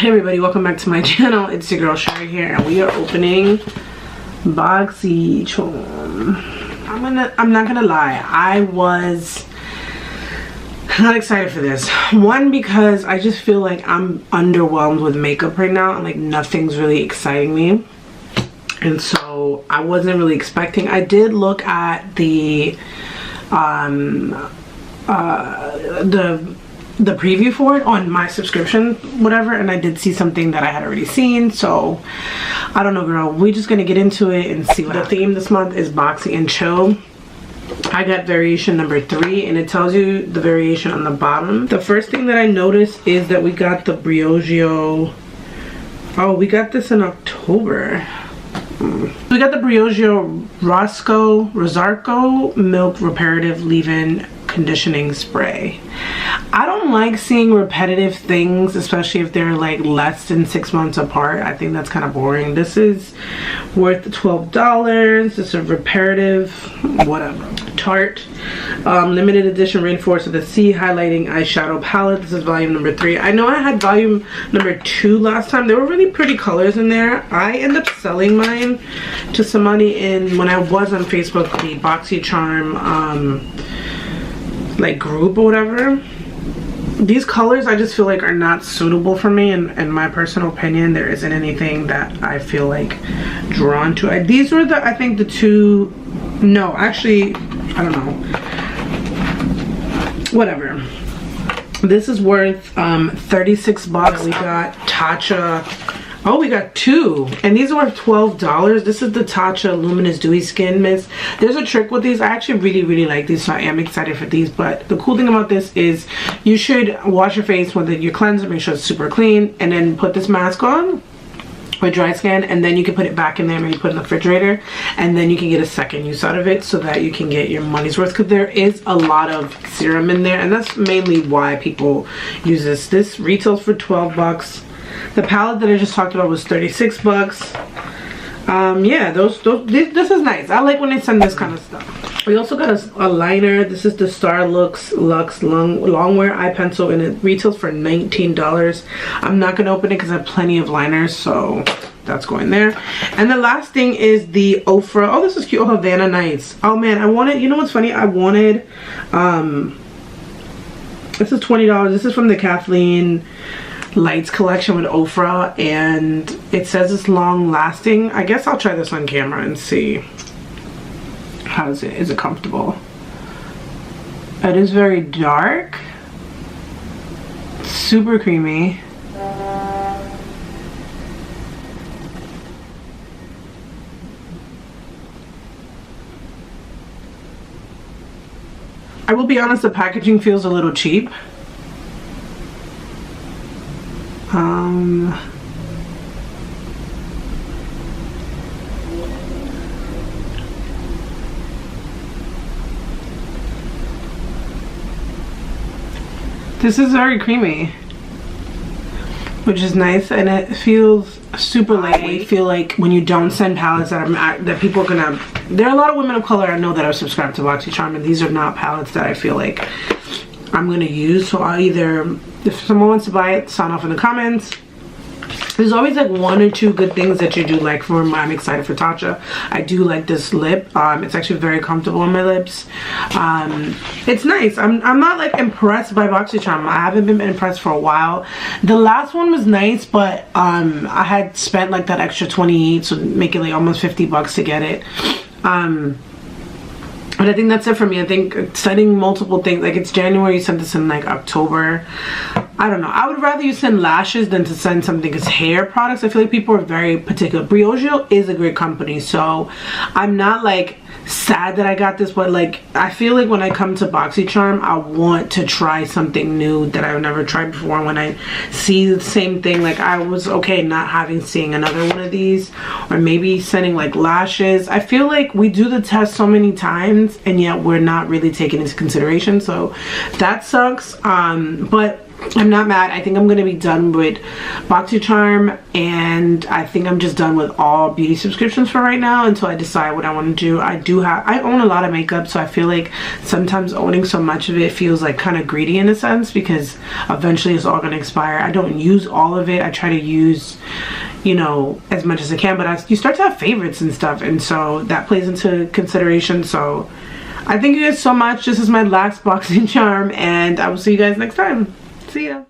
Hey everybody, welcome back to my channel. It's your girl Shari here, and we are opening Boxycharm. I'm not gonna lie, I was not excited for this. One, because I just feel like I'm underwhelmed with makeup right now, and like nothing's really exciting me, and so I wasn't really expecting. I did look at the preview for it on my subscription whatever, and I did see something that I had already seen, so I don't know, girl. We're just gonna get into it and see what the theme this month is. Boxy and chill. I got variation number 3, and it tells you the variation on the bottom. The first thing that I noticed is that we got the BRIGEO. Oh, we got this in October. We got the BRIGEO Rosarco Milk Reparative Leave-In Conditioning Spray. I don't like seeing repetitive things, especially if they're like less than 6 months apart. I think that's kind of boring. This is worth $12. This is a reparative whatever. Tarte limited edition Rainforest of the Sea highlighting eyeshadow palette. This is volume number 3. I know I had volume number 2 last time. There were really pretty colors in there. I ended up selling mine to somebody in, when I was on Facebook, the Boxycharm like group or whatever. These colors I just feel like are not suitable for me, and in my personal opinion there isn't anything that I feel like drawn to. These were the, I think the two, no actually I don't know, whatever. This is worth 36 bucks. We got TATCHA. Oh, we got 2, and these are worth $12. This is the TATCHA Luminous Dewy Skin Mist. There's a trick with these. I actually really like these, so I am excited for these. But the cool thing about this is you should wash your face with your cleanser, make sure it's super clean, and then put this mask on with dry skin, and then you can put it back in there, maybe put it in the refrigerator, and then you can get a second use out of it so that you can get your money's worth, because there is a lot of serum in there, and that's mainly why people use this. This retails for 12 bucks. The palette that I just talked about was 36 bucks. Yeah, this is nice. I like when they send this kind of stuff. We also got a liner. This is the Star Luxe Longwear Eye Pencil, and it retails for $19. I'm not going to open it because I have plenty of liners, so that's going there. And the last thing is the OFRA. Oh, this is cute. Oh, Havana Nights. Oh man, I wanted, you know what's funny? I wanted, this is $20. This is from the Kathleen Lights collection with OFRA, and it says it's long lasting. I guess I'll try this on camera and see. How is it? Is it comfortable? It is very dark, super creamy. I will be honest, the packaging feels a little cheap. This is very creamy, which is nice, and it feels super lightweight. I feel like when you don't send palettes that people are gonna, there are a lot of women of color I know that are subscribed to Boxycharm, and these are not palettes that I feel like I'm gonna use. So I'll either, if someone wants to buy it, sign off in the comments. There's always like 1 or 2 good things that you do like for. I'm excited for TATCHA. I do like this lip. It's actually very comfortable on my lips. It's nice. I'm not like impressed by Boxycharm. I haven't been impressed for a while. The last one was nice, but I had spent like that extra 20, so make it like almost 50 bucks to get it. But I think that's it for me. I think sending multiple things, like it's January, you sent this in like October. I don't know. I would rather you send lashes than to send something as hair products. I feel like people are very particular. BRIGEO is a great company, so I'm not like sad that I got this, but like I feel like when I come to Boxycharm, I want to try something new that I've never tried before. When I see the same thing, like I was okay not seeing another one of these, or maybe sending like lashes. I feel like we do the test so many times and yet we're not really taking into consideration, so that sucks. But I'm not mad. I think I'm gonna be done with BoxyCharm, and I think I'm just done with all beauty subscriptions for right now until I decide what I want to do. I own a lot of makeup, so I feel like sometimes owning so much of it feels like kind of greedy in a sense, because eventually it's all gonna expire. I don't use all of it. I try to use, you know, as much as I can, but you start to have favorites and stuff, and so that plays into consideration. So I thank you guys so much. This is my last BoxyCharm, and I will see you guys next time. See ya.